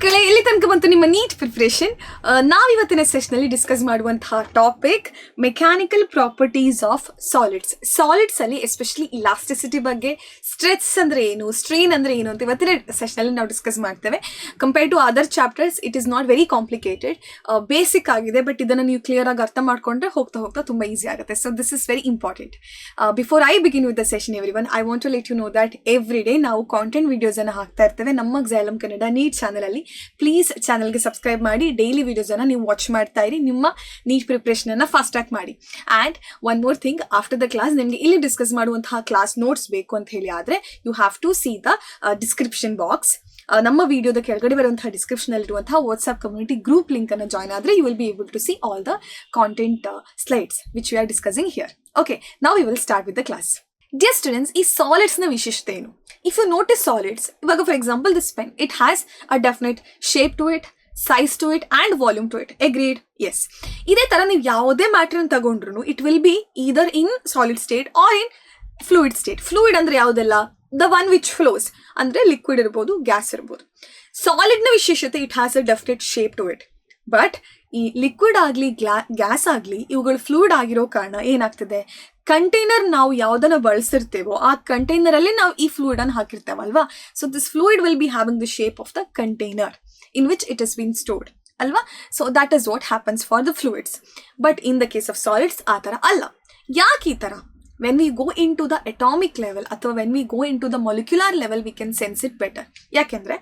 ಮಕ್ಕಳೇ, ಇಲ್ಲಿ ತನಕ ಬಂತು ನಿಮ್ಮ ನೀಟ್ ಪ್ರಿಪ್ರೇಷನ್. ನಾವಿವತ್ತಿನ ಸೆಷನಲ್ಲಿ ಡಿಸ್ಕಸ್ ಮಾಡುವಂತಹ topic mechanical properties of solids. ಸಾಲಿಡ್ಸಲ್ಲಿ ಎಸ್ಪೆಷಲಿ ಇಲಾಸ್ಟಿಸಿಟಿ ಬಗ್ಗೆ, ಸ್ಟ್ರೆಸ್ ಅಂದರೆ ಏನು, ಸ್ಟ್ರೈನ್ ಅಂದರೆ ಏನು ಅಂತ ಇವತ್ತಿನ ಸೆಷನಲ್ಲಿ ನಾವು ಡಿಸ್ಕಸ್ ಮಾಡ್ತೇವೆ. Compare to other chapters it is not very complicated, basic ಆಗಿದೆ. ಬಟ್ ಇದನ್ನು ನೀವು ಕ್ಲಿಯರ್ ಆಗಿ ಅರ್ಥ ಮಾಡ್ಕೊಂಡ್ರೆ ಹೋಗ್ತಾ ಹೋಗ್ತಾ ತುಂಬ ಈಸಿ ಆಗುತ್ತೆ. So this is very important. Before I begin with the session everyone, I want to let you know that every day ನಾವು ಕಾಂಟೆಂಟ್ ವಿಡಿಯೋಸನ್ನು ಹಾಕ್ತಾ ಇರ್ತೇವೆ ನಮ್ಮ Xylem ಕನ್ನಡ ನೀಟ್ ಚಾನಲಲ್ಲಿ. ಪ್ಲೀಸ್ ಚಾನಲ್ಗೆ ಸಬ್ಸ್ಕ್ರೈಬ್ ಮಾಡಿ, ಡೈಲಿ ವಿಡಿಯೋಸನ್ನು ನೀವು ವಾಚ್ ಮಾಡ್ತಾ ಇರಿ, ನಿಮ್ಮ ನೀಟ್ ಪ್ರಿಪ್ರೇಷನನ್ನು ಫಾಸ್ಟ್ ಟ್ರ್ಯಾಕ್ ಮಾಡಿ. And one more thing, after the class ನಿಮಗೆ ಇಲ್ಲಿ ಡಿಸ್ಕಸ್ ಮಾಡುವಂತಹ ಕ್ಲಾಸ್ ನೋಟ್ಸ್ ಬೇಕು ಅಂತ ಹೇಳಿ ಆದರೆ you have to see the description box. ನಮ್ಮ ವಿಡಿಯೋದ ಕೆಳಗಡೆ ಬರುವಂತಹ ಡಿಸ್ಕ್ರಿಪ್ಷನಲ್ಲಿರುವಂತಹ ವಾಟ್ಸ್ಆಪ್ ಕಮ್ಯುನಿಟಿ ಗ್ರೂಪ್ ಲಿಂಕನ್ನು ಜಾಯ್ನ್ ಆದರೆ you will be able to see all the content slides which we are discussing here. Okay, now we will start with the class. Dear students, ಈ ಸಾಲಿಡ್ಸ್ನ ವಿಶೇಷತೆ ಏನು? ಇಫ್ ಯು ನೋಟಿಸ್ ಸಾಲಿಡ್ಸ್, ಇವಾಗ for example this pen, it has a definite shape to it, size to it and volume to it. Agreed? Yes. ಇದೇ ಥರ ನೀವು ಯಾವುದೇ ಮ್ಯಾಟ್ರನ್ನು ತಗೊಂಡ್ರು it will be either in solid state or in fluid state. Fluid ಅಂದರೆ ಯಾವುದೆಲ್ಲ? The one which flows, ಅಂದರೆ liquid ಇರ್ಬೋದು, ಗ್ಯಾಸ್ ಇರ್ಬೋದು. ಸಾಲಿಡ್ನ ವಿಶೇಷತೆ, it has a definite shape to it. But ಈ ಲಿಕ್ವಿಡ್ ಆಗಲಿ ಗ್ಯಾಸ್ ಆಗಲಿ ಇವುಗಳು ಫ್ಲೂಯಿಡ್ ಆಗಿರೋ ಕಾರಣ ಏನಾಗ್ತದೆ, ಕಂಟೈನರ್ ನಾವು ಯಾವುದನ್ನು ಬಳಸಿರ್ತೇವೋ ಆ ಕಂಟೈನರಲ್ಲಿ ನಾವು ಈ ಫ್ಲೂಯಿಡನ್ನು ಹಾಕಿರ್ತೇವಲ್ವಾ. So this fluid will be having the shape of the container in which it is been stored ಅಲ್ವಾ. So that is what happens for the fluids. But in the case of solids ಆ ಥರ ಅಲ್ಲ. ಯಾಕೆ ಈ ಥರ? when we go into the atomic level ಅಥವಾ when we go into the molecular level we can sense it better. ಯಾಕೆಂದರೆ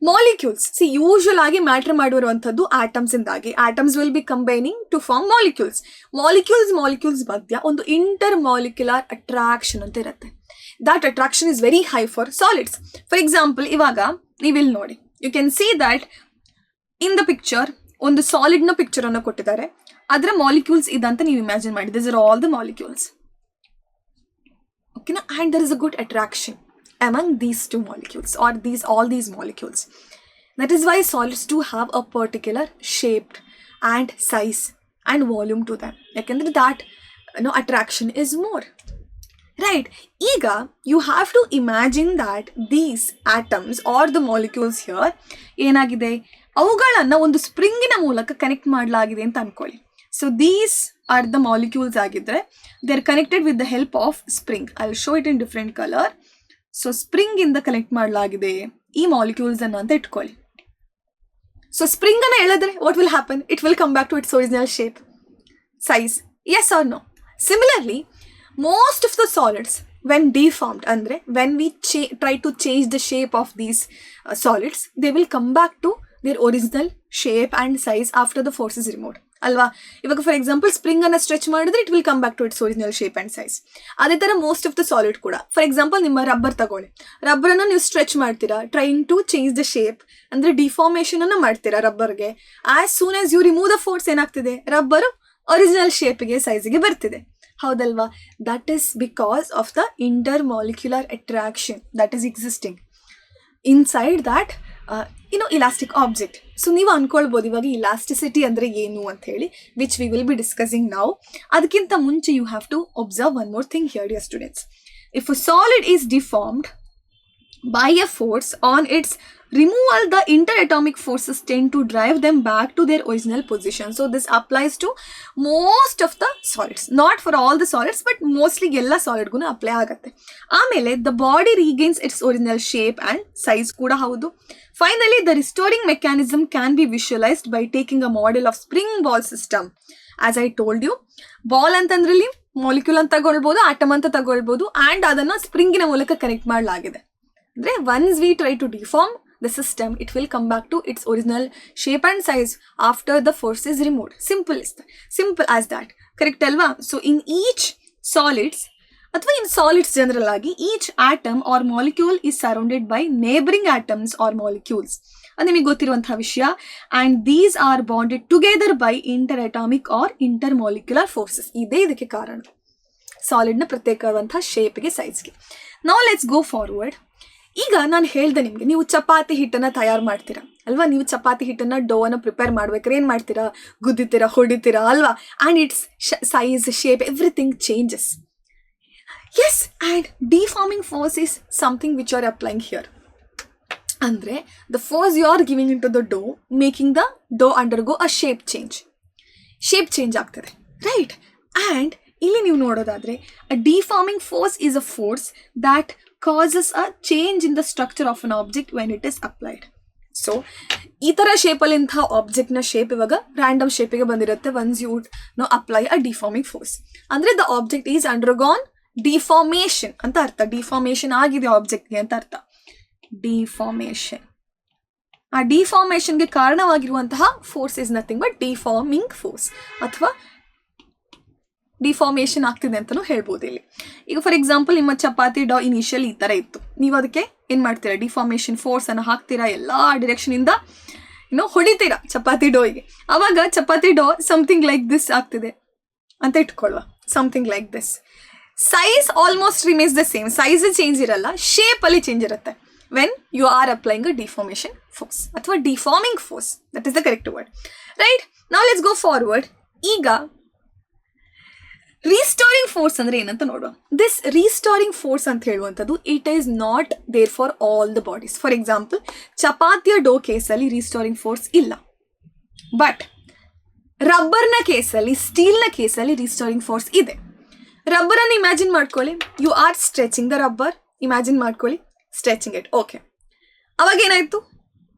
molecules usually ಆಗಿ matter ಮಾಡಿರುವಂಥದ್ದು ಆಟಮ್ಸ್ ಇಂದಾಗಿ. Atoms will be combining to form molecules. Molecules ಮಧ್ಯ ಒಂದು inter molecular attraction ಅಂತ ಇರುತ್ತೆ. That attraction is very high for solids. For example, ಇವಾಗ ನೀವಿಲ್ಲಿ ನೋಡಿ, you can see that in the picture ಒಂದು ಸಾಲಿಡ್ನ ಪಿಕ್ಚರನ್ನು ಕೊಟ್ಟಿದ್ದಾರೆ. ಅದರ ಮಾಲಿಕ್ಯೂಲ್ಸ್ ಇದಂತ ನೀವು ಇಮ್ಯಾಜಿನ್ ಮಾಡಿ. This are all the molecules. Okay, and there is a good attraction among these two molecules or all these molecules. That is why solids do have a particular shape and size and volume to them. Yakandre that attraction is more. Right? Ega you have to imagine that these atoms or the molecules here ಏನಾಗಿದೆ, ಅವುಗಳನ್ನು ಒಂದು ಸ್ಪ್ರಿಂಗಿನ ಮೂಲಕ connect ಮಾಡಲಾಗಿದೆ ಅಂತ ಅನ್ಕೊಳ್ಳಿ. So these are the molecules ಆಗಿದ್ರೆ they are connected with the help of spring. I will show it in different color. So spring ಇಂದ connect ಮಾಡಲಾಗಿದೆ ಈ ಮಾಲಿಕ್ಯೂಲ್ಸ್ ಅನ್ನು ಅಂತ ಇಟ್ಕೊಳ್ಳಿ. ಸೊ ಸ್ಪ್ರಿಂಗ್ ಅನ್ನು ಎಳೆದ್ರೆ what will happen? It will come back to its original shape, size. Yes or no? Similarly, most of the solids when deformed, andre when we try to change the shape of these solids, they will come back to their original shape and size after the force is removed. ಅಲ್ವಾ? ಇವಾಗ for example ಸ್ಪ್ರಿಂಗನ್ನು stretch ಮಾಡಿದ್ರೆ it will come back to its original shape and size. ಅದೇ ಥರ most of the solid ಕೂಡ. For example ನಿಮ್ಮ rubber ತಗೊಳ್ಳಿ. ರಬ್ಬರನ್ನು ನೀವು ಸ್ಟ್ರೆಚ್ ಮಾಡ್ತೀರಾ, trying to change the shape, ಅಂದರೆ ಡಿಫಾರ್ಮೇಷನನ್ನು ಮಾಡ್ತೀರಾ ರಬ್ಬರ್ಗೆ. As soon as you remove the force ಏನಾಗ್ತಿದೆ, ರಬ್ಬರು ಒರಿಜಿನಲ್ ಶೇಪಿಗೆ, ಸೈಜಿಗೆ ಬರ್ತಿದೆ. ಹೌದಲ್ವಾ? That is because of the inter molecular attraction that is existing inside that elastic object. So ನೀವು ಅನ್ಕೊಳ್ಬೋದು ಇವಾಗ ಇಲಾಸ್ಟಿಸಿಟಿ ಅಂದರೆ ಏನು ಅಂತ ಹೇಳಿ, which we will be discussing ನಾವು. ಅದಕ್ಕಿಂತ ಮುಂಚೆ you have to observe one more thing here dear students. If a solid is deformed by a force on its removal, the interatomic forces tend to drive them back to their original position. So this applies to most of the solids, not for all the solids but mostly ಎಲ್ಲ solid guna apply ಆಗುತ್ತೆ. ಆಮೇಲೆ the body regains its original shape and size ಕೂಡ ಹೌದು. Finally, the restoring mechanism can be visualized by taking a model of spring ball system. As I told you, ball ಅಂತಂದ್ರಲ್ಲಿ molecule ಅಂತ ತಗೊಳ್ಬೋದು, atom ಅಂತ ತಗೊಳ್ಬೋದು, and ಅದನ್ನು ಸ್ಪ್ರಿಂಗಿನ ಮೂಲಕ connect ಮಾಡಲಾಗಿದೆ. ಅಂದರೆ once we try to deform the system, it will come back to its original shape and size after the force is removed. Simple as that. Correct alva? So in each solids ಅಥವಾ in solids general ಆಗಿ each atom or molecule is surrounded by neighboring atoms or molecules. ಅದು ನಿಮಗೆ ಗೊತ್ತಿರುವಂತಹ ವಿಷಯ. And these are bonded together by interatomic or intermolecular forces. ಇದೇ ಇದಕ್ಕೆ ಕಾರಣ, ಸಾಲಿಡ್ನ ಪ್ರತ್ಯೇಕವಾದಂತಹ ಶೇಪ್ಗೆ, ಸೈಜ್ಗೆ. Now let's go forward. ಈಗ ನಾನು ಹೇಳ್ದೆ ನಿಮಗೆ, ನೀವು ಚಪಾತಿ ಹಿಟ್ಟನ್ನು ತಯಾರು ಮಾಡ್ತೀರಾ ಅಲ್ವಾ. ನೀವು ಚಪಾತಿ ಹಿಟ್ಟನ್ನು ಡೋವನ್ನು ಪ್ರಿಪೇರ್ ಮಾಡ್ಬೇಕಾದ್ರೆ ಏನು ಮಾಡ್ತೀರಾ, ಗುದ್ದಿತೀರಾ, ಹೊಡಿತೀರಾ ಅಲ್ವಾ. And its size, shape, everything changes. Yes, and deforming force is something which are applying here. ಅಂದರೆ the force you are giving into the dough making the dough undergo a shape change ಆಗ್ತದೆ, right? And ಇಲ್ಲಿ ನೀವು ನೋಡೋದಾದರೆ a deforming force is a force that causes a change in the structure of an object when it is applied. So ಈ ಥರ ಶೇಪಲ್ಲಿ ಇಂತಹ ಆಬ್ಜೆಕ್ಟ್ನ shape ಇವಾಗ random ಶೇಪಿಗೆ ಬಂದಿರುತ್ತೆ once you know apply a deforming force. ಅಂದರೆ the object is undergone deformation ಅಂತ ಅರ್ಥ. ಡಿಫಾರ್ಮೇಷನ್ ಆಗಿದೆ ಆಬ್ಜೆಕ್ಟ್ಗೆ ಅಂತ ಅರ್ಥ. ಡಿಫಾರ್ಮೇಷನ್, ಆ ಡಿಫಾರ್ಮೇಷನ್ಗೆ ಕಾರಣವಾಗಿರುವಂತಹ force is nothing but deforming force, ಅಥವಾ ಡಿಫಾರ್ಮೇಷನ್ ಆಗ್ತಿದೆ ಅಂತಲೂ ಹೇಳ್ಬೋದು ಇಲ್ಲಿ. ಈಗ ಫಾರ್ ಎಕ್ಸಾಂಪಲ್ ನಿಮ್ಮ ಚಪಾತಿ ಡೋ ಇನಿಷಿಯಲ್ ಈ ಥರ ಇತ್ತು, ನೀವು ಅದಕ್ಕೆ ಏನು ಮಾಡ್ತೀರಾ, ಡಿಫಾರ್ಮೇಷನ್ ಫೋರ್ಸನ್ನು ಹಾಕ್ತೀರಾ, ಎಲ್ಲ ಡಿರೆಕ್ಷನಿಂದ ಹೊಡಿತೀರಾ ಚಪಾತಿ ಡೋಯಿಗೆ. ಆವಾಗ chapati dough something like this ಆಗ್ತಿದೆ ಅಂತ ಇಟ್ಕೊಳ್ಳುವ, something like this. Size almost remains the same, size change ಇರಲ್ಲ, ಶೇಪಲ್ಲಿ ಚೇಂಜ್ ಇರುತ್ತೆ when you are applying a deformation force ಅಥವಾ deforming force. That is the correct word, right? ನಾವ್ ಲೆಟ್ಸ್ ಗೋ ಫಾರ್ವರ್ಡ್. ಈಗ restoring force ಅಂದರೆ ಏನಂತ ನೋಡುವ. This ರೀಸ್ಟೋರಿಂಗ್ force ಅಂತ ಹೇಳುವಂಥದ್ದು it is not there for all the bodies. For example ಚಪಾತಿಯ dough ಕೇಸಲ್ಲಿ ರೀಸ್ಟೋರಿಂಗ್ ಫೋರ್ಸ್ ಇಲ್ಲ, ಬಟ್ ರಬ್ಬರ್ನ ಕೇಸಲ್ಲಿ, ಸ್ಟೀಲ್ನ ಕೇಸಲ್ಲಿ ರೀಸ್ಟೋರಿಂಗ್ ಫೋರ್ಸ್ ಇದೆ. ರಬ್ಬರನ್ನು ಇಮ್ಯಾಜಿನ್ ಮಾಡ್ಕೊಳ್ಳಿ, you are stretching the rubber, imagine ಮಾಡ್ಕೊಳ್ಳಿ, ಸ್ಟ್ರೆಚಿಂಗ್ ಇಟ್, ಓಕೆ. ಅವಾಗ ಏನಾಯಿತು,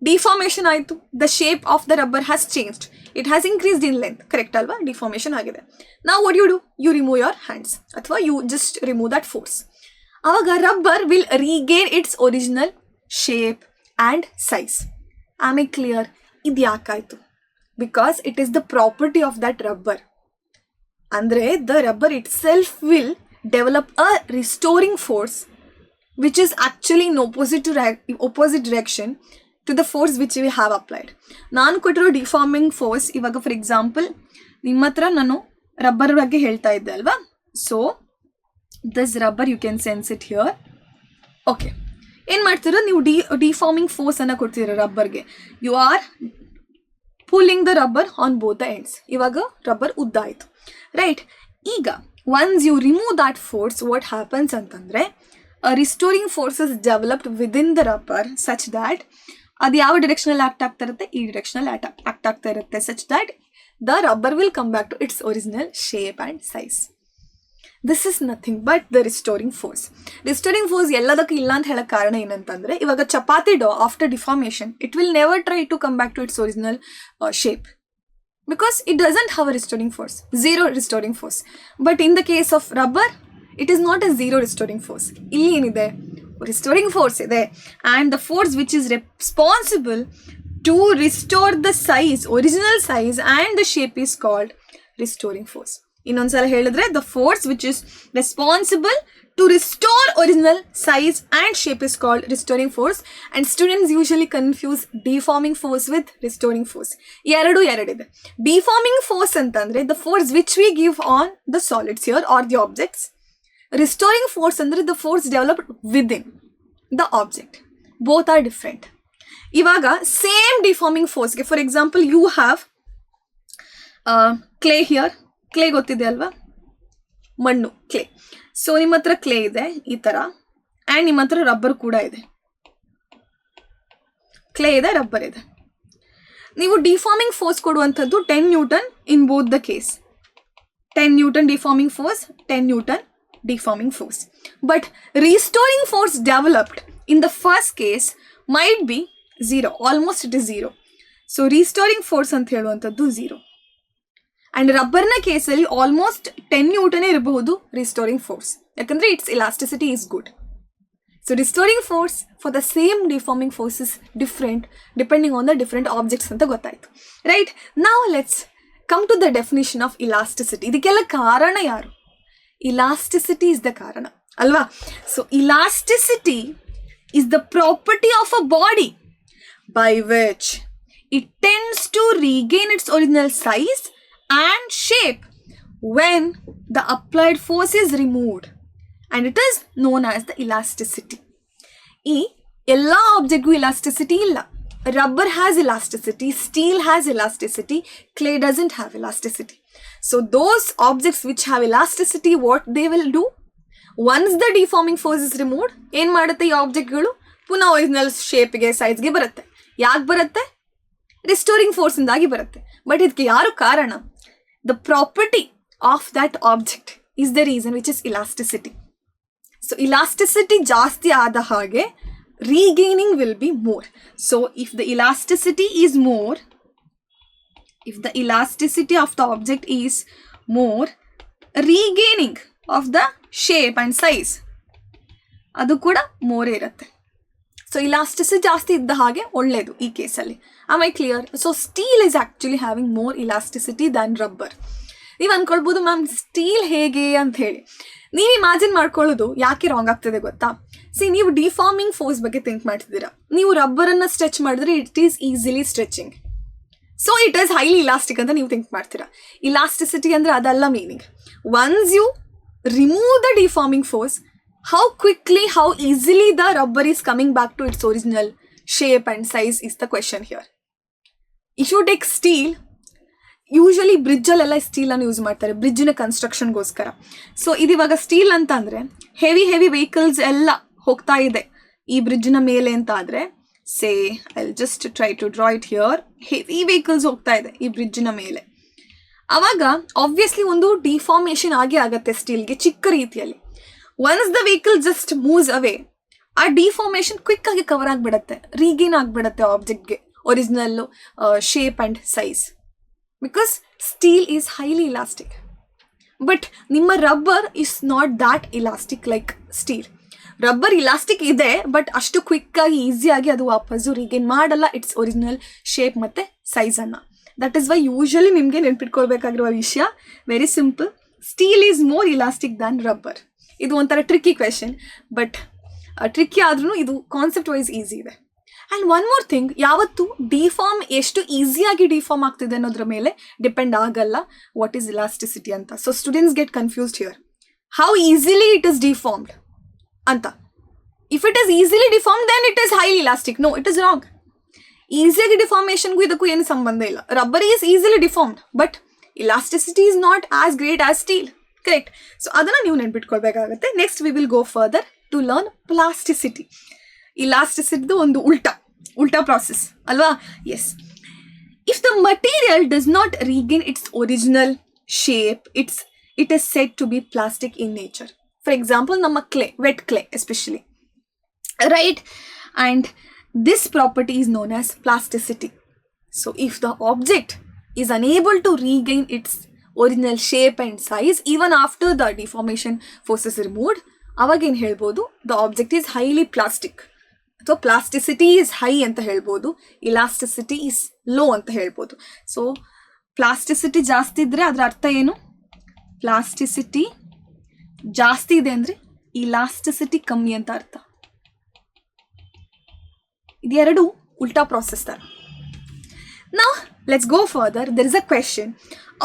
ಡಿಫಾರ್ಮೇಷನ್ ಆಯಿತು, the shape of the rubber has changed, it has increased in length, correct ಅಲ್ವಾ? ಡಿಫಾರ್ಮೇಷನ್ ಆಗಿದೆ. ನಾವು what you do, you remove your hands ಅಥವಾ you just remove that force. ಆವಾಗ rubber will regain its original shape and size. ಆಮೇಲೆ clear? ಇದು ಯಾಕಾಯಿತು? Because it is the property of that rubber. ಅಂದರೆ the rubber it self will develop a restoring force which is actually in opposite direction to the force which we have applied. ನಾನು ಕೊಟ್ಟಿರೋ deforming force ಇವಾಗ for example ನಿಮ್ಮ ಹತ್ರ ನಾನು rubber ಬಗ್ಗೆ ಹೇಳ್ತಾ ಇದ್ದೆ ಅಲ್ವಾ. So this rubber you can sense it here, okay. ಏನು ಮಾಡ್ತೀರೋ ನೀವು ಡಿಫಾರ್ಮಿಂಗ್ ಫೋರ್ಸನ್ನು ಕೊಡ್ತೀರ ರಬ್ಬರ್ಗೆ. You are pulling the rubber on both the ends. ಇವಾಗ ರಬ್ಬರ್ ಉದ್ದ ಆಯಿತು, ರೈಟ್? ಈಗ once you remove that force what happens ಅಂತಂದರೆ a restoring force is developed within the rubber such that ಅದು ಯಾವ ಡಿರೆಕ್ಷನಲ್ಲಿ ಆಕ್ಟ್ ಆಗ್ತಾ ಇರುತ್ತೆ, ಈ ಡಿರೆಕ್ಷನಲ್ಲಿ ಆಕ್ಟ್ ಆಗ್ತಾ ಇರುತ್ತೆ, such that the rubber will come back to its original shape and size. This is nothing but the restoring force. Restoring force ಎಲ್ಲದಕ್ಕೂ ಇಲ್ಲ ಅಂತ ಹೇಳೋ ಕಾರಣ ಏನಂತಂದರೆ, ಇವಾಗ chapati dough after deformation it will never try to come back to its original shape because it doesn't have a restoring force, zero restoring force. But in the case of rubber it is not a zero restoring force. ಇಲ್ಲಿ ಏನಿದೆ, restoring force ಇದೆ, and the force which is responsible to restore the size, original size and the shape is called restoring force. ಇನ್ನೊಂದ್ಸಲ ಹೇಳಿದ್ರೆ the force which is responsible to restore original size and shape is called restoring force. And students usually confuse deforming force with restoring force. ಎರಡಿದೆ. Deforming force ಅಂತಂದ್ರೆ the force which we give on the solids here or the objects. Restoring force ಅಂದರೆ the force developed within the object. Both are different. ಇವಾಗ same deforming forceಗೆ for example you have clay here. clay ಗೊತ್ತಿದೆ ಅಲ್ವಾ, ಮಣ್ಣು, clay. So ನಿಮ್ಮ ಹತ್ರ clay ಇದೆ ಈ ಥರ, ಆ್ಯಂಡ್ ನಿಮ್ಮ ಹತ್ರ ರಬ್ಬರ್ ಕೂಡ ಇದೆ. ಕ್ಲೇ ಇದೆ, ರಬ್ಬರ್ ಇದೆ. ನೀವು ಡಿಫಾರ್ಮಿಂಗ್ ಫೋರ್ಸ್ ಕೊಡುವಂಥದ್ದು 10 Newton in both the case. 10 Newton deforming force, 10 Newton deforming force. But restoring force developed in the first case might be 0, almost it is 0. So restoring force ಅಂತ ಹೇಳುವಂಥದ್ದು 0. And ರಬ್ಬರ್ನ ಕೇಸಲ್ಲಿ almost 10 ನ್ಯೂಟನೇ ಇರಬಹುದು restoring force, ಯಾಕಂದರೆ its elasticity is good. So restoring force for the same deforming force is different depending on the different objects ಅಂತ ಗೊತ್ತಾಯಿತು, right? ನಾವು let's come to the definition of elasticity. ಇದಕ್ಕೆಲ್ಲ ಕಾರಣ ಯಾರು? ಇಲಾಸ್ಟಿಸಿಟಿ ಇಸ್ ದ ಕಾರಣ ಅಲ್ವಾ? So elasticity is the property of a body by which it tends to regain its original size and shape when the applied force is removed, and it is known as the elasticity. ಈ ಎಲ್ಲ ಆಬ್ಜೆಕ್ಟ್ಗೂ elasticity ಇಲ್ಲ. Rubber has elasticity, steel has elasticity, clay doesn't have elasticity. So those objects which have elasticity, what they will do? Once the deforming force is removed, ಏನು ಮಾಡುತ್ತೆ ಈ ಆಬ್ಜೆಕ್ಟ್ಗಳು? ಪುನಃ original ಶೇಪ್ಗೆ ಸೈಜ್ಗೆ ಬರುತ್ತೆ. ಯಾಕೆ ಬರುತ್ತೆ? ರಿಸ್ಟೋರಿಂಗ್ ಫೋರ್ಸಿಂದಾಗಿ ಬರುತ್ತೆ. ಬಟ್ ಇದಕ್ಕೆ ಯಾರು ಕಾರಣ? The property of that object is the reason which is elasticity. So elasticity ಜಾಸ್ತಿ ಆದ ಹಾಗೆ regaining will be more. So if the elasticity is more, if the elasticity of the object is more, regaining of the shape and size ಅದು ಕೂಡ more ಇರುತ್ತೆ. So elasticity ಜಾಸ್ತಿ ಇದ್ದ ಹಾಗೆ ಒಳ್ಳೆಯದು ಈ ಕೇಸಲ್ಲಿ. Am I clear? So steel is actually having more elasticity than rubber. ನೀವು ಅಂದ್ಕೊಳ್ಬೋದು ಮ್ಯಾಮ್ ಸ್ಟೀಲ್ ಹೇಗೆ ಅಂತ ಹೇಳಿ. ನೀವು ಇಮ್ಯಾಜಿನ್ ಮಾಡ್ಕೊಳ್ಳೋದು ಯಾಕೆ ರಾಂಗ್ ಆಗ್ತದೆ ಗೊತ್ತಾ? ನೀವು ಡಿಫಾರ್ಮಿಂಗ್ ಫೋರ್ಸ್ ಬಗ್ಗೆ ಥಿಂಕ್ ಮಾಡ್ತಿದ್ದೀರಾ. ನೀವು ರಬ್ಬರನ್ನು ಸ್ಟ್ರೆಚ್ ಮಾಡಿದ್ರೆ it is easily stretching, so it is highly elastic ಅಂತ ನೀವು ಥಿಂಕ್ ಮಾಡ್ತೀರಾ. ಇಲಾಸ್ಟಿಸಿಟಿ ಅಂದರೆ ಅದಲ್ಲ meaning. Once you remove the deforming force, how quickly, how easily the rubber is coming back to its original shape and size is the question here. If you take steel, usually ಬ್ರಿಡ್ಜಲ್ಲೆಲ್ಲ ಸ್ಟೀಲನ್ನು use ಮಾಡ್ತಾರೆ ಬ್ರಿಡ್ಜಿನ ಕನ್ಸ್ಟ್ರಕ್ಷನ್ಗೋಸ್ಕರ. So ಇದಿವಾಗ steel ಅಂತ ಅಂದರೆ heavy vehicles ಎಲ್ಲ ಹೋಗ್ತಾ ಇದೆ ಈ ಬ್ರಿಡ್ಜಿನ ಮೇಲೆ ಅಂತ ಆದರೆ, say I just try to draw it here, heavy vehicles ಹೋಗ್ತಾ ಇದೆ ಈ ಬ್ರಿಡ್ಜಿನ ಮೇಲೆ. ಆವಾಗ ಆಬ್ವಿಯಸ್ಲಿ ಒಂದು ಡಿಫಾರ್ಮೇಷನ್ ಆಗೇ ಆಗುತ್ತೆ ಸ್ಟೀಲ್ಗೆ ಚಿಕ್ಕ ರೀತಿಯಲ್ಲಿ. Once the vehicle just moves away, ಆ ಡಿಫಾರ್ಮೇಷನ್ ಕ್ವಿಕ್ ಆಗಿ ಕವರ್ ಆಗಿಬಿಡುತ್ತೆ, ರೀಗೇನ್ ಆಗಿಬಿಡುತ್ತೆ ಆಬ್ಜೆಕ್ಟ್ಗೆ original shape and size, because steel is highly elastic. But ನಿಮ್ಮ rubber is not that elastic like steel. Rubber elastic ಇದೆ, ಬಟ್ ಅಷ್ಟು ಕ್ವಿಕ್ಕಾಗಿ ಈಸಿಯಾಗಿ ಅದು ವಾಪಸ್ಸು ರೀಗೇನ್ ಮಾಡಲ್ಲ ಇಟ್ಸ್ ಒರಿಜಿನಲ್ ಶೇಪ್ ಮತ್ತು ಸೈಜನ್ನು. ದಟ್ ಈಸ್ ವೈ ಯೂಶಲಿ ನಿಮಗೆ ನೆನ್ಪಿಟ್ಕೊಳ್ಬೇಕಾಗಿರುವ ವಿಷಯ very simple, steel is more elastic than rubber. ಇದು ಒಂಥರ ಟ್ರಿಕ್ಕಿ ಕ್ವೆಶನ್, ಬಟ್ ಟ್ರಿಕ್ಕಿ ಆದ್ರೂ ಇದು ಕಾನ್ಸೆಪ್ಟ್ ವೈಸ್ ಈಸಿ ಇದೆ. ಆ್ಯಂಡ್ ಒನ್ ಮೋರ್ ಥಿಂಗ್, ಯಾವತ್ತು ಡಿಫಾರ್ಮ್ ಎಷ್ಟು ಈಸಿಯಾಗಿ ಡಿಫಾರ್ಮ್ ಆಗ್ತಿದೆ ಅನ್ನೋದ್ರ ಮೇಲೆ ಡಿಪೆಂಡ್ ಆಗಲ್ಲ ವಾಟ್ ಈಸ್ ಇಲಾಸ್ಟಿಸಿಟಿ ಅಂತ. So students get confused here, how easily it is deformed ಅಂತ. If it is easily deformed then it is highly elastic. No, it is wrong. ಈಸಿಯಾಗಿ ಡಿಫಾರ್ಮೇಷನ್ಗೂ ಇದಕ್ಕೂ ಏನು ಸಂಬಂಧ ಇಲ್ಲ. Rubber is easily deformed, but elasticity is not as great as steel. Correct. So ಅದನ್ನು ನೀವು ನೆನ್ಪಿಟ್ಕೊಳ್ಬೇಕಾಗತ್ತೆ. Next we will go further to learn plasticity. ಇಲಾಸ್ಟಿಸಿಟಿದು ಒಂದು ಉಲ್ಟಾ ಪ್ರಾಸೆಸ್ ಅಲ್ವಾ? Yes. If the material does not regain its original shape, it is said to be plastic in nature. For example ನಮ್ಮ clay, wet clay especially, right? And this property is known as plasticity. So if the object is unable to regain its original shape and size even after the deformation force is removed, ಅವಾಗ ಏನು ಹೇಳ್ಬೋದು? The object is highly plastic. So plasticity is high ಅಂತ ಹೇಳ್ಬೋದು, elasticity is low ಅಂತ ಹೇಳ್ಬೋದು. So plasticity ಜಾಸ್ತಿ ಇದ್ದರೆ ಅದರ ಅರ್ಥ ಏನು? ಪ್ಲಾಸ್ಟಿಸಿಟಿ ಜಾಸ್ತಿ ಇದೆ ಅಂದರೆ ಇಲಾಸ್ಟಿಸಿಟಿ ಕಮ್ಮಿ ಅಂತ ಅರ್ಥ. ಇದೆರಡು ಉಲ್ಟಾ ಪ್ರಾಸೆಸ್ ತರ. Now let's go further. There is a question.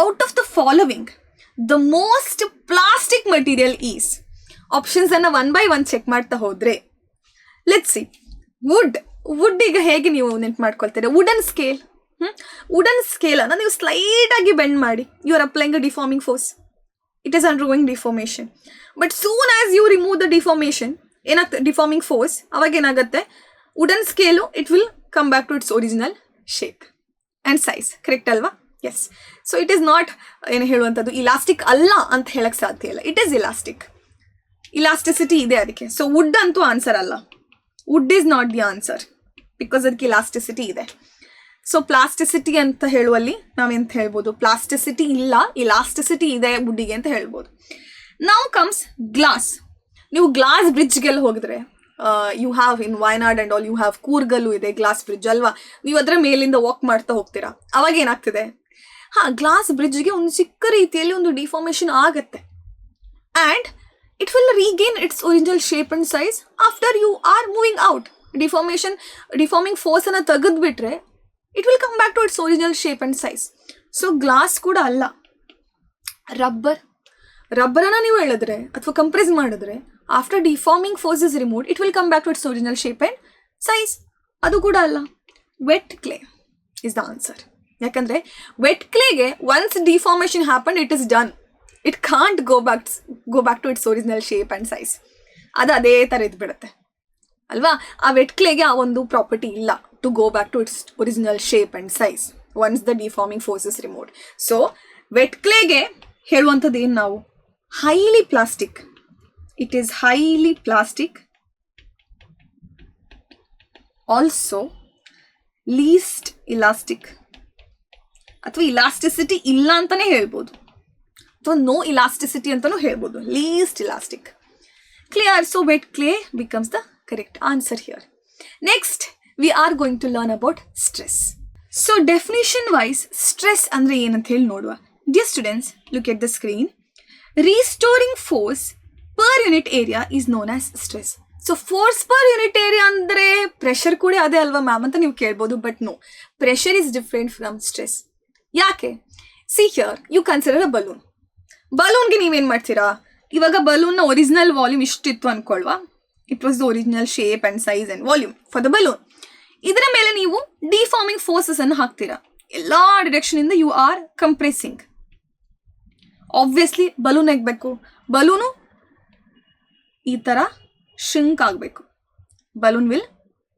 Out of the following, the most plastic material is? Options ಅನ್ನ ಒನ್ ಬೈ ಒನ್ ಚೆಕ್ ಮಾಡ್ತಾ ಹೋದ್ರೆ, ಲೆಟ್ಸ್ ಸಿ. ವುಡ್ ಈಗ ಹೇಗೆ ನೀವು ನೆನ್ಪು ಮಾಡ್ಕೊಳ್ತೀರಾ? ವುಡನ್ ಸ್ಕೇಲನ್ನು ನೀವು ಸ್ಲೈಟ್ ಆಗಿ ಬೆಂಡ್ ಮಾಡಿ, you are applying a deforming force, it is undergoing deformation. But soon as you remove the deformation, ಏನಾಗ್ತದೆ? ಡಿಫಾರ್ಮಿಂಗ್ ಫೋರ್ಸ್, ಅವಾಗ ಏನಾಗುತ್ತೆ? Wooden scale it will come back to its original shape and size. Correct ಅಲ್ವಾ? Yes. So it is not ಏನು ಹೇಳುವಂಥದ್ದು elastic ಅಲ್ಲ ಅಂತ ಹೇಳಕ್ಕೆ ಸಾಧ್ಯ ಇಲ್ಲ. ಇಟ್ ಈಸ್ ಇಲಾಸ್ಟಿಕ್, ಇಲಾಸ್ಟಿಸಿಟಿ ಇದೆ ಅದಕ್ಕೆ. ಸೊ ವುಡ್ ಅಂತೂ ಆನ್ಸರ್ ಅಲ್ಲ, wood is not the answer because ಅದಕ್ಕೆ ಇಲಾಸ್ಟಿಸಿಟಿ ಇದೆ. ಸೊ ಪ್ಲಾಸ್ಟಿಸಿಟಿ ಅಂತ ಹೇಳುವಲ್ಲಿ ನಾವೆಂತ ಹೇಳ್ಬೋದು? ಪ್ಲಾಸ್ಟಿಸಿಟಿ ಇಲ್ಲ, ಇಲಾಸ್ಟಿಸಿಟಿ ಇದೆ ವುಡ್ಡಿಗೆ ಅಂತ ಹೇಳ್ಬೋದು. ನಾವು ಕಮ್ಸ್ ಗ್ಲಾಸ್. ನೀವು ಗ್ಲಾಸ್ ಬ್ರಿಡ್ಜ್ಗೆಲ್ಲ ಹೋಗಿದ್ರೆ, you have in Wayanad and all, you have ಕೂರ್ಗಲ್ಲೂ ಇದೆ ಗ್ಲಾಸ್ ಬ್ರಿಡ್ಜ್ ಅಲ್ವಾ? ನೀವು ಅದರ ಮೇಲಿಂದ ವಾಕ್ ಮಾಡ್ತಾ ಹೋಗ್ತೀರಾ, ಅವಾಗ ಏನಾಗ್ತಿದೆ? ಗ್ಲಾಸ್ ಬ್ರಿಡ್ಜ್ಗೆ ಒಂದು ಚಿಕ್ಕ ರೀತಿಯಲ್ಲಿ ಒಂದು ಡಿಫಾರ್ಮೇಷನ್ ಆಗುತ್ತೆ, and it will regain its original shape and size after you are moving out. Deforming ಫೋರ್ಸನ್ನು ತೆಗೆದುಬಿಟ್ರೆ it will come back to its original shape and size. So glass ಕೂಡ ಅಲ್ಲ. ರಬ್ಬರನ್ನು ನೀವು ಹೇಳಿದ್ರೆ ಅಥವಾ ಕಂಪ್ರೆಸ್ ಮಾಡಿದ್ರೆ, after deforming force is removed, it will come back to its original shape and size. ಅದು ಕೂಡ ಅಲ್ಲ. Wet clay is the answer. ಯಾಕಂದರೆ ವೆಟ್ ಕ್ಲೇಗೆ once deformation happen, it is done. It can't go back to its original shape and size. ಅದು ಅದೇ ಥರ ಇದ್ಬಿಡುತ್ತೆ ಅಲ್ವಾ? ಆ ವೆಟ್ ಕ್ಲೇಗೆ ಆ ಒಂದು ಪ್ರಾಪರ್ಟಿ ಇಲ್ಲ to go back to its original shape and size once the deforming force is removed. So wet ಕ್ಲೇಗೆ ಹೇಳುವಂಥದ್ದು ಏನು ನಾವು? Highly plastic. It is highly plastic, also least elastic, ಅಥವಾ ಇಲಾಸ್ಟಿಸಿಟಿ ಇಲ್ಲ ಅಂತಾನೆ ಹೇಳ್ಬೋದು, ಅಥವಾ ನೋ ಇಲಾಸ್ಟಿಸಿಟಿ ಅಂತಾನೂ ಹೇಳ್ಬೋದು. Least elastic. Clear? So wet clay becomes the correct answer here. Next we are going to learn about stress. So definition wise stress ಅಂದರೆ ಏನಂತ ಹೇಳಿ ನೋಡುವ. Dear students, look at the screen. Restoring force per unit area is known as stress. So force per unit area ಅಂದರೆ pressure ಕೂಡ ಅದೇ ಅಲ್ವಾ ma'am ಅಂತ ನೀವು ಕೇಳ್ಬೋದು. But no, pressure is different from stress. ಯಾಕೆ? See here, you consider a balloon. ಬಲೂನ್ಗೆ ನೀವೇನು ಮಾಡ್ತೀರಾ? ಇವಾಗ ಬಲೂನ್ನ ಒರಿಜಿನಲ್ ವಾಲ್ಯೂಮ್ ಇಷ್ಟಿತ್ತು ಅನ್ಕೊಳ್ವಾ. It was the original shape and size and volume for the balloon. ಇದರ ಮೇಲೆ ನೀವು ಡಿಫಾರ್ಮಿಂಗ್ ಫೋರ್ಸಸ್ ಅನ್ನು ಹಾಕ್ತೀರಾ. ಎಲ್ಲ ಡಿರೆಕ್ಷನಿಂದ you are compressing. Obviously balloon ಆಗಬೇಕು. ಬಲೂನು ಈ ಥರ ಶಿಂಕ್ ಆಗಬೇಕು. ಬಲೂನ್ ವಿಲ್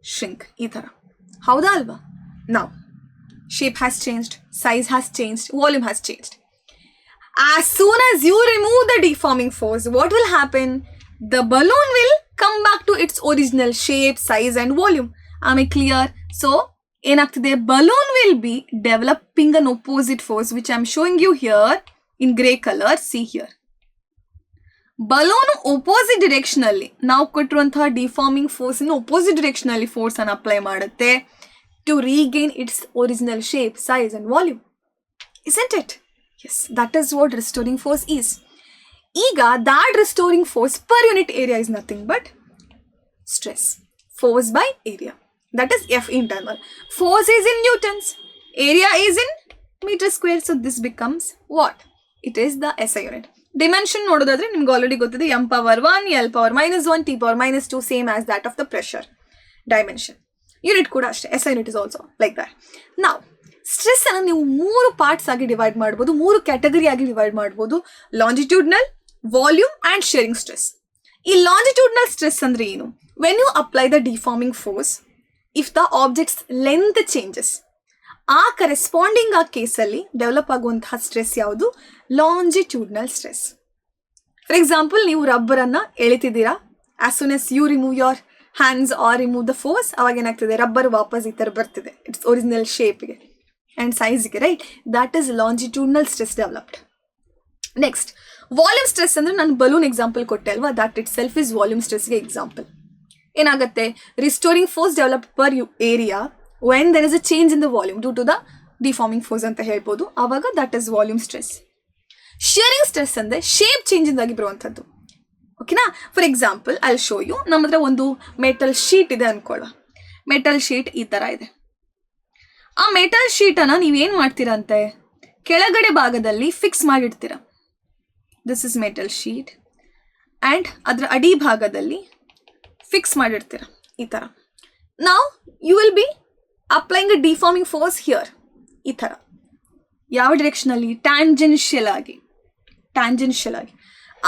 ಶಿಂಕ್ ಈ ಥರ. ಹೌದಾ ಅಲ್ವಾ? ನಾವು shape has changed, size has changed, volume has changed. As soon as you remove the deforming force, what will happen? The balloon will come back to its original shape, size and volume. Am I clear? So, ಏನಾಗ್ತಿದೆ? balloon will be developing an opposite force which I am showing you here in grey color. See here. Balloon opposite direction ಅಲ್ಲಿ ನಾವು ಕೊಟ್ಟಿರುವಂತಹ deforming force ಇನ್ನು opposite direction ಅಲ್ಲಿ force ಅನ್ನು apply ಮಾಡುತ್ತೆ to regain its original shape, size and volume. Isn't it? Yes, that is what restoring force is. Ega, that restoring force per unit area is nothing but stress. Force by area. That is F internal. Force is in newtons. Area is in meter square. So this becomes what? It is the SI unit. Dimension nododadre nimge already gottide m power 1, L power minus 1, T power minus 2, same as that of the pressure dimension. Unit ಕೂಡ ಅಷ್ಟೇ. S unit is also like that. ನಾವು stress ಅನ್ನು ನೀವು 3 parts ಆಗಿ divide ಮಾಡ್ಬೋದು, 3 category ಆಗಿ divide ಮಾಡ್ಬೋದು. Longitudinal, volume and shearing stress. ಈ ಲಾಂಜಿಟ್ಯೂಡ್ನಲ್ ಸ್ಟ್ರೆಸ್ ಅಂದರೆ ಏನು? When you apply the deforming force, if the object's length changes, ಆ ಕರೆಸ್ಪಾಂಡಿಂಗ್ ಆ ಕೇಸಲ್ಲಿ ಡೆವಲಪ್ ಆಗುವಂತಹ ಸ್ಟ್ರೆಸ್ ಯಾವುದು? Longitudinal stress. ಫಾರ್ ಎಕ್ಸಾಂಪಲ್, ನೀವು ರಬ್ಬರನ್ನು ಎಳಿತಿದ್ದೀರಾ. As soon as you remove your hands or remove the force, ಅವಾಗ ಏನಾಗ್ತದೆ? ರಬ್ಬರ್ ವಾಪಸ್ ಈ ಥರ ಬರ್ತಿದೆ ಇಟ್ಸ್ ಒರಿಜಿನಲ್ ಶೇಪ್ಗೆ ಆ್ಯಂಡ್ ಸೈಜ್ಗೆ, right? That is longitudinal stress developed. Next volume stress ಅಂದರೆ ನಾನು ಬಲೂನ್ ಎಕ್ಸಾಂಪಲ್ ಕೊಟ್ಟೆ ಅಲ್ವಾ, that itself is volume ಸ್ಟ್ರೆಸ್ಗೆ ಎಕ್ಸಾಂಪಲ್. ಏನಾಗುತ್ತೆ? Restoring force develop per area when there is a change in the volume due to the deforming force ಅಂತ ಹೇಳ್ಬೋದು. ಆವಾಗ that is volume stress. Shearing stress ಅಂದರೆ shape ಚೇಂಜಿಂದಾಗಿ ಬರುವಂಥದ್ದು. ಓಕೆನಾ? For example I show you. ನಮ್ಮ ಹತ್ರ ಒಂದು ಮೆಟಲ್ ಶೀಟ್ ಇದೆ ಅನ್ಕೊಳ್ಳ. ಮೆಟಲ್ ಶೀಟ್ ಈ ಥರ ಇದೆ. ಆ ಮೆಟಲ್ ಶೀಟನ್ನು ನೀವೇನು ಮಾಡ್ತೀರಾ ಅಂತೆ? ಕೆಳಗಡೆ ಭಾಗದಲ್ಲಿ ಫಿಕ್ಸ್ ಮಾಡಿಡ್ತೀರ. This is metal sheet and ಅದರ ಅಡಿ ಭಾಗದಲ್ಲಿ ಫಿಕ್ಸ್ ಮಾಡಿಡ್ತೀರ ಈ ಥರ. ನಾವು you will be applying a deforming force here ಈ ಥರ. ಯಾವ ಡಿರೆಕ್ಷನಲ್ಲಿ? ಟ್ಯಾಂಜೆನ್ಷಿಯಲ್ ಆಗಿ.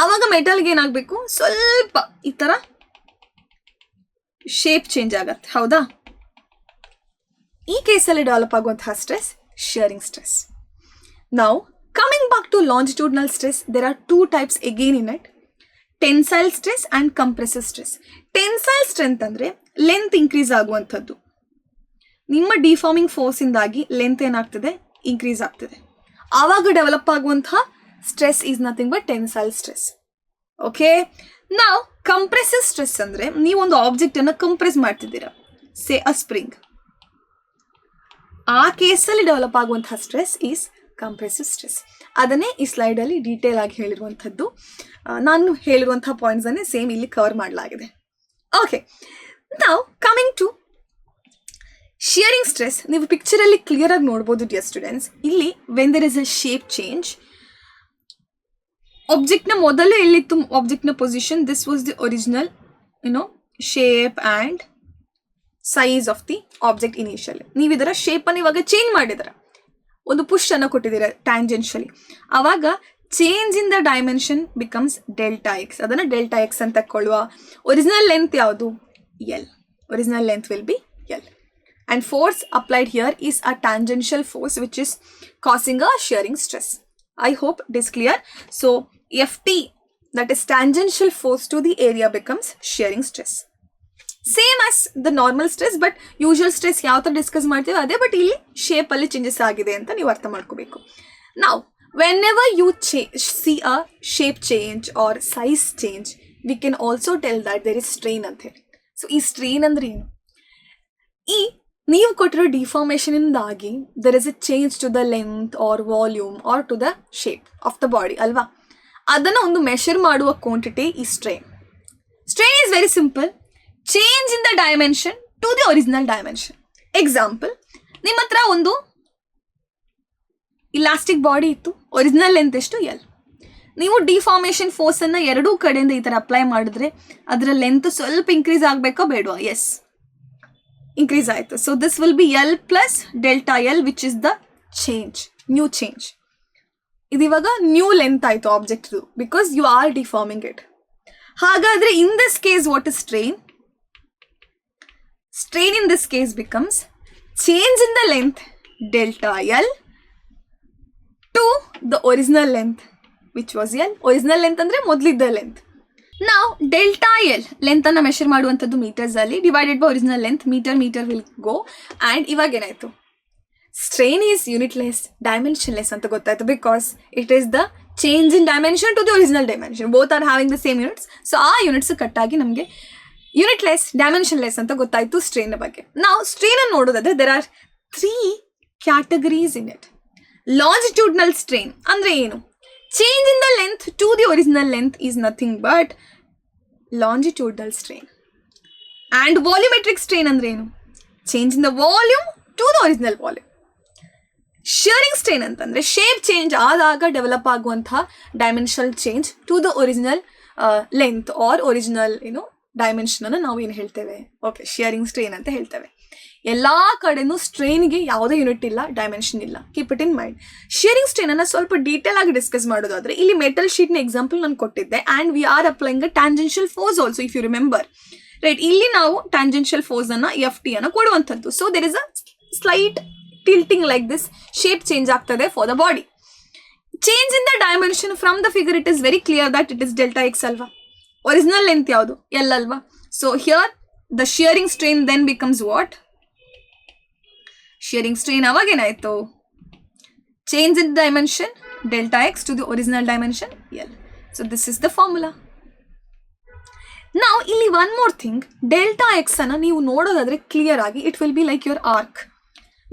ಆವಾಗ ಮೆಟಲ್ಗೆ ಏನಾಗಬೇಕು? ಸ್ವಲ್ಪ ಈ ಥರ ಶೇಪ್ ಚೇಂಜ್ ಆಗತ್ತೆ. ಹೌದಾ? ಈ ಕೇಸಲ್ಲಿ ಡೆವಲಪ್ ಆಗುವಂತಹ ಸ್ಟ್ರೆಸ್ ಶಿಯರಿಂಗ್ ಸ್ಟ್ರೆಸ್. ನಾವು coming back to longitudinal stress, there are 2 types again in it: tensile stress and compressive stress. Tensile strength ಅಂದರೆ ಲೆಂತ್ ಇನ್ಕ್ರೀಸ್ ಆಗುವಂಥದ್ದು. ನಿಮ್ಮ ಡಿಫಾರ್ಮಿಂಗ್ ಫೋರ್ಸಿಂದಾಗಿ ಲೆಂತ್ ಏನಾಗ್ತದೆ? ಇನ್ಕ್ರೀಸ್ ಆಗ್ತದೆ. ಆವಾಗ ಡೆವಲಪ್ ಆಗುವಂತಹ stress is nothing but tensile stress. Okay? ನಾವು ಕಂಪ್ರೆಸಿವ್ ಸ್ಟ್ರೆಸ್ ಅಂದರೆ ನೀವೊಂದು ಆಬ್ಜೆಕ್ಟನ್ನು ಕಂಪ್ರೆಸ್ ಮಾಡ್ತಿದ್ದೀರಾ, ಸೇ ಅ ಸ್ಪ್ರಿಂಗ್. ಆ ಕೇಸಲ್ಲಿ ಡೆವಲಪ್ ಆಗುವಂತಹ ಸ್ಟ್ರೆಸ್ ಈಸ್ ಕಂಪ್ರೆಸಿವ್ ಸ್ಟ್ರೆಸ್. ಅದನ್ನೇ ಈ ಸ್ಲೈಡಲ್ಲಿ ಡೀಟೇಲ್ ಆಗಿ ಹೇಳಿರುವಂಥದ್ದು. ನಾನು ಹೇಳಿರುವಂಥ ಪಾಯಿಂಟ್ಸನ್ನೇ ಸೇಮ್ ಇಲ್ಲಿ ಕವರ್ ಮಾಡಲಾಗಿದೆ. ಓಕೆ, ನಾವು ಕಮಿಂಗ್ ಟು ಶಿಯರಿಂಗ್ ಸ್ಟ್ರೆಸ್. ನೀವು ಪಿಕ್ಚರಲ್ಲಿ ಕ್ಲಿಯರಾಗಿ ನೋಡ್ಬೋದು ಡಿಯರ್ ಸ್ಟೂಡೆಂಟ್ಸ್. ಇಲ್ಲಿ when there is a shape change, ಆಬ್ಜೆಕ್ಟ್ನ ಮೊದಲು ಎಲ್ಲಿತ್ತು ಆಬ್ಜೆಕ್ಟ್ನ position, this was the original shape and size of the object initially. ನೀವು ಇದರ ಶೇಪನ್ನು ಇವಾಗ ಚೇಂಜ್ ಮಾಡಿದಾರೆ, ಒಂದು ಪುಷ್ ಅನ್ನು ಕೊಟ್ಟಿದ್ದೀರ ಟ್ಯಾಂಜೆನ್ಷಿಯಲಿ. ಆವಾಗ change in the dimension becomes delta X. ಅದನ್ನು ಡೆಲ್ಟಾ ಎಕ್ಸ್ ಅಂತ ತಗೊಳ್ಳುವ. ಒರಿಜಿನಲ್ ಲೆಂತ್ ಯಾವುದು? L. Original length will be L. And force applied here is a tangential force which is causing a shearing stress. I hope it is clear. So Ft, that is tangential force to the area, becomes shearing stress. Same as the normal stress, but usual stress ಯಾವ ತರ discuss ಮಾಡ್ತೀವಿ ಅದೇ, but ಇಲ್ಲಿ shape ಅಲ್ಲಿ changes ಆಗಿದೆ ಅಂತ ನೀವು ಅರ್ಥ ಮಾಡ್ಕೋಬೇಕು. Now, whenever you see a shape change or size change, we can also tell that there is strain ಅಂತ ಹೇಳಿ. ಸೊ ಈ ಸ್ಟ್ರೈನ್ ಅಂದ್ರೆ ಏನು? ಈ ನೀವು ಕೊಟ್ಟಿರೋ ಡಿಫಾರ್ಮೇಶನ್ ಇಂದಾಗಿ there is a change to the length or volume or to the shape of the body ಅಲ್ವಾ? ಅದನ್ನು ಒಂದು ಮೆಷರ್ ಮಾಡುವ ಕ್ವಾಂಟಿಟಿ ಈ strain. Strain is very simple, change in the dimension to the original dimension. Example, ನಿಮ್ಮ ಹತ್ರ ಒಂದು elastic body ಇತ್ತು, original length ಎಷ್ಟು L. ನೀವು ಡಿಫಾರ್ಮೇಶನ್ ಫೋರ್ಸ್ ಅನ್ನ ಎರಡೂ ಕಡೆಯಿಂದ ಈ ತರ ಅಪ್ಲೈ ಮಾಡಿದ್ರೆ ಅದರ ಲೆಂತ್ ಸ್ವಲ್ಪ ಇನ್ಕ್ರೀಸ್ ಆಗಬೇಕಾ ಬೇಡವಾ? ಎಸ್, ಇನ್ಕ್ರೀಸ್ ಆಯಿತು. So this will be L plus delta L which is the change, new change. ಇದು ಇವಾಗ ನ್ಯೂ ಲೆಂತ್ ಆಯಿತು object, because you are deforming it. ಹಾಗಾದ್ರೆ in this case what is strain? Strain in this case becomes change in the length delta L to the original length which was L. Original length ಅಂದ್ರೆ ಮೊದಲಿದ್ದ length. Now delta L length ಅನ್ನ measure ಮಾಡುವಂಥದ್ದು metres ಅಲ್ಲಿ, divided by original length, metre will go. And ಇವಾಗ ಏನಾಯಿತು? Strain is unitless, dimensionless ಅಂತ ಗೊತ್ತಾಯ್ತು, because it is the change in dimension to the original dimension. Both are having the same units. So ಆ units ಕಟ್ಟಾಗಿ ನಮಗೆ unitless, dimensionless ಅಂತ ಗೊತ್ತಾಯ್ತು strain ಬಗ್ಗೆ. ನಾವು ಸ್ಟ್ರೈನ್ ಅನ್ನು ನೋಡೋದಾದ್ರೆ there are 3 categories in it. Longitudinal strain ಅಂದ್ರೆ ಏನು? Change in the length to the original length is nothing but longitudinal strain. And volumetric strain ಅಂದ್ರೆ ಏನು? Change in the volume to the original volume. Shearing strain ಅಂತಂದ್ರೆ shape change ಆದಾಗ develop ಆಗುವಂತಹ dimensional change to the original length or original dimension ಅನ್ನು ನಾವು ಏನು ಹೇಳ್ತೇವೆ? Okay, shearing strain ಅಂತ ಹೇಳ್ತೇವೆ. ಎಲ್ಲ ಕಡೆನೂ ಸ್ಟ್ರೈನ್ಗೆ ಯಾವುದೇ ಯೂನಿಟ್ ಇಲ್ಲ, ಡೈಮೆನ್ಷನ್ ಇಲ್ಲ. Keep it in mind. Shearing strain ಅನ್ನು ಸ್ವಲ್ಪ ಡೀಟೇಲ್ ಆಗಿ ಡಿಸ್ಕಸ್ ಮಾಡೋದಾದ್ರೆ ಇಲ್ಲಿ ಮೆಟಲ್ ಶೀಟ್ನ ಎಕ್ಸಾಂಪಲ್ ನಾನು ಕೊಟ್ಟಿದ್ದೆ. And we are applying a tangential force also, if you remember right. ಇಲ್ಲಿ ನಾವು ಟ್ಯಾಂಜೆನ್ಷಿಯಲ್ ಫೋರ್ಸ್ ಅನ್ನ Ft ಅನ್ನು ಕೊಡುವಂಥದ್ದು. So there is a slight tilting like this, shape change ಆಗ್ತದೆ for the body. Change in the dimension from the figure it is very clear that it is delta x ಅಲ್ವಾ? Original length ಯಾವುದು? L ಅಲ್ವಾ? So here the shearing strain then becomes what? Shearing strain ಅವಾಗ ಏನಾಯ್ತು? Change in dimension delta x to the original dimension L. So this is the formula. ನಾವು ಇಲ್ಲಿ one more thing, delta x ಅನ್ನ ನೀವು ನೋಡೋದಾದ್ರೆ clear ಆಗಿ it will be like your arc.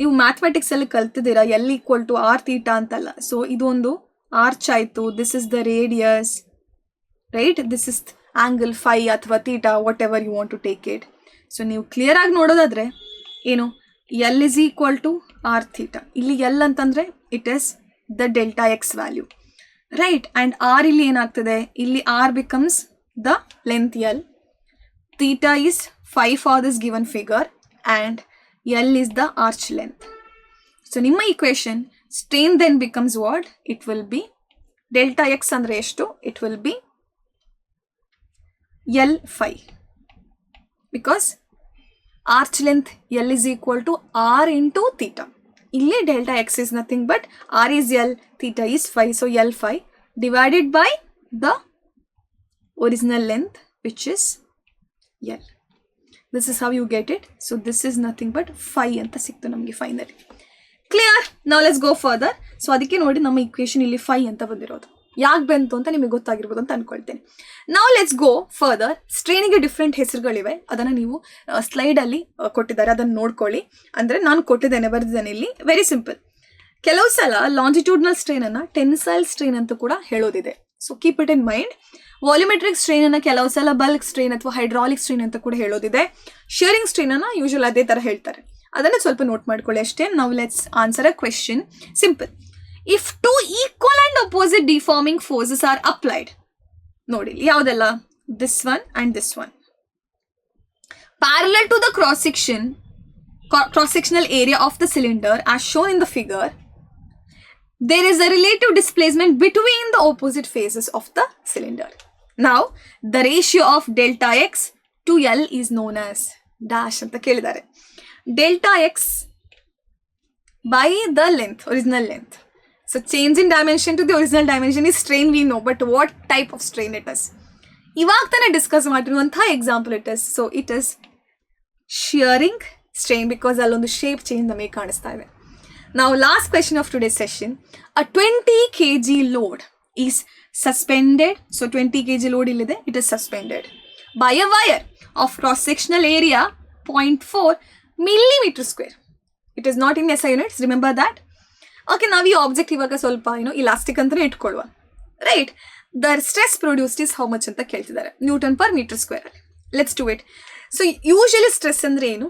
ನೀವು mathematics ಅಲ್ಲಿ ಕಲ್ತಿದ್ದೀರಾ L equal to R theta ಅಂತಲ್ಲ. ಸೊ ಇದೊಂದು ಆರ್ಚ್ ಆಯಿತು, this is the radius, right? This is angle phi ಅಥವಾ theta, what you want to take it. So ನೀವು clear ಆಗಿ ನೋಡೋದಾದ್ರೆ ಏನು? L is equal to R theta. ಇಲ್ಲಿ L ಅಂತಂದ್ರೆ it is the delta x value, right? And R ಇಲ್ಲಿ ಏನಾಗ್ತದೆ? ಇಲ್ಲಿ R becomes the length L, theta is 5 for this given figure, and L is the arch length. So ನಿಮ್ಮ equation strain then becomes what? It will be delta x andre eshtu? It will be L phi, because arch length L is equal to R into theta. Illi delta x is nothing but R is L, theta is phi, so L phi divided by the original length which is L. This is how you get it. So this is nothing but phi anta siktu namge finally. Clear? Now let's go further. So ಅದಕ್ಕೆ ನೋಡಿ ನಮ್ಮ equation ಇಲ್ಲಿ phi ಅಂತ ಬಂದಿರೋದು. ಯಾಕೆ ಬಂತು ಅಂತ ನಿಮಗೆ ಗೊತ್ತಾಗಿರ್ಬೋದು ಅಂತ ಅನ್ಕೊಳ್ತೇನೆ. Now let's go further. ಸ್ಟ್ರೈನಿಗೆ ಡಿಫ್ರೆಂಟ್ ಹೆಸರುಗಳಿವೆ, ಅದನ್ನು ನೀವು ಸ್ಲೈಡಲ್ಲಿ ಕೊಟ್ಟಿದ್ದಾರೆ, ಅದನ್ನು ನೋಡ್ಕೊಳ್ಳಿ. ಅಂದರೆ ನಾನು ಕೊಟ್ಟಿದ್ದೇನೆ, ಬರೆದಿದ್ದೇನೆ ಇಲ್ಲಿ. Very simple. ಕೆಲವು ಸಲ ಲಾಂಜಿಟ್ಯೂಡ್ನಲ್ ಸ್ಟ್ರೈನ್ ಅನ್ನು ಟೆನ್ಸೈಲ್ ಸ್ಟ್ರೈನ್ ಅಂತ ಕೂಡ ಹೇಳೋದಿದೆ. So keep it in mind. Volumetric strain ಅನ್ನು ಕೆಲವು ಸಲ ಬಲ್ಕ್ ಸ್ಟ್ರೈನ್ ಅಥವಾ ಹೈಡ್ರಾಲಿಕ್ ಸ್ಟ್ರೈನ್ ಅಂತ ಕೂಡ ಹೇಳೋದಿದೆ. ಶಿಯರಿಂಗ್ ಸ್ಟ್ರೈನ್ ಅನ್ನು ಯೂಶುವಲ್ ಅದೇ ಥರ ಹೇಳ್ತಾರೆ, ಅದನ್ನು ಸ್ವಲ್ಪ ನೋಟ್ ಮಾಡ್ಕೊಳ್ಳಿ ಅಷ್ಟೇ. ನಾವು let's answer a question. Simple. If two equal and opposite deforming forces are applied, ನೋಡಿ ಯಾವುದೆಲ್ಲ? This one and this one. Parallel to the cross-sectional area of the cylinder as shown in the figure, there is a relative displacement between the opposite faces of the cylinder. Now, the ratio of delta x to L is known as dash ಅಂತ ಕೇಳಿದ್ದಾರೆ. Delta X by the length, original length. So change in dimension to the original dimension is strain, we know, but what type of strain it is? ಇವಾಗ ತಾನೇ discuss ಮಾಡಿರುವಂತಹ example it is. So it is shearing strain because ಅಲ್ಲೊಂದು shape change ನಮಗೆ ಕಾಣಿಸ್ತಾ ಇದೆ. ನಾವು last question of today session, a 20 kg load is suspended. So 20 kg load ಇಲ್ಲಿದೆ, it is suspended by a wire of cross sectional area 0.4 millimeter square. It is not in S I units, remember that. Okay, ನಾವು ಈ object ಇವಾಗ ಸ್ವಲ್ಪ elastic ಅಂತಲೇ ಇಟ್ಕೊಳ್ಳುವ, right. The stress produced is how much ಅಂತ ಕೇಳ್ತಿದ್ದಾರೆ, newton per metre square ಅಲ್ಲಿ. Let's do it. So usually stress ಅಂದರೆ ಏನು?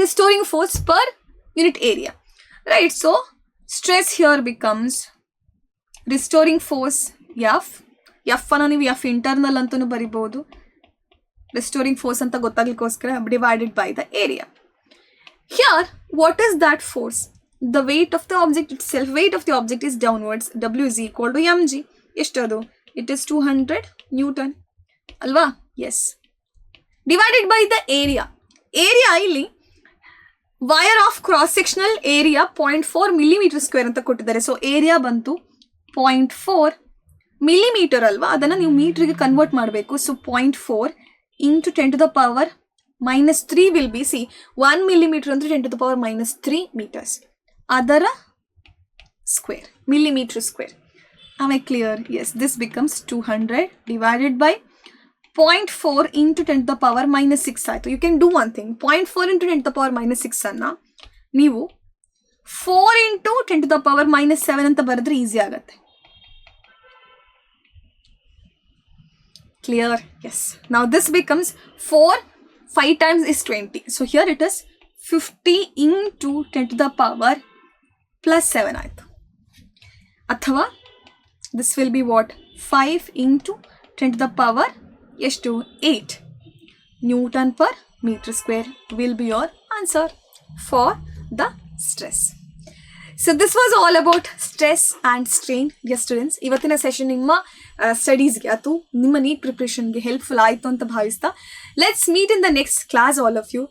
Restoring force per unit area, right. So stress here becomes restoring force F ಅನ್ನು ನೀವು F internal ಅಂತಲೂ ಬರಿಬೋದು, restoring force ಅಂತ ಗೊತ್ತಾಗ್ಲಿಕ್ಕೋಸ್ಕರ, divided by the area. Here, what is that force? The weight of the object itself. Weight of the object is downwards. W is equal to mg. Eshtadu? It is 200 Newton. Alva? Yes. Divided by the area. Area illi wire of cross-sectional area 0.4 millimeter square anta kottidare. So area bantu 0.4 millimeter alva. Adanna ನೀವು ಮೀಟರ್ಗೆ convert ಮಾಡಬೇಕು. So 0.4 into 10 to the power -3 will be, see, 1 millimeter ಅಂದ್ರೆ 10 to the power -3 meters. ಅದರ square, millimeter square. Am I clear? Yes, this becomes 200 divided by 0.4 into 10 to the power -6 ಆಯಿತು. You can do one thing. 0.4 into 10 to the power -6 ಅನ್ನ ನೀವು 4 into 10 to the power -7 ಅಂತ ಬರೆದ್ರೆ easy ಆಗುತ್ತೆ. Clear? Yes. Now this becomes 5 times is 20. So here it is 50 into 10 to the power plus 7 ಆಯಿತು. ಅಥವಾ this will be what? 5 into 10 to the power ಎಷ್ಟು? 8 Newton per meter square will be your answer for the stress. So this was all about stress and strain. Yes students, ಇವತ್ತಿನ session ನಿಮ್ಮ ಸ್ಟಡೀಸ್ಗೆ ಅಥವಾ ನಿಮ್ಮ neat ಪ್ರಿಪ್ರೇಷನ್ಗೆ helpful ಆಯಿತು ಅಂತ ಭಾವಿಸ್ತಾ, let's meet in the next class all of you.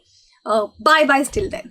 Bye bye till then.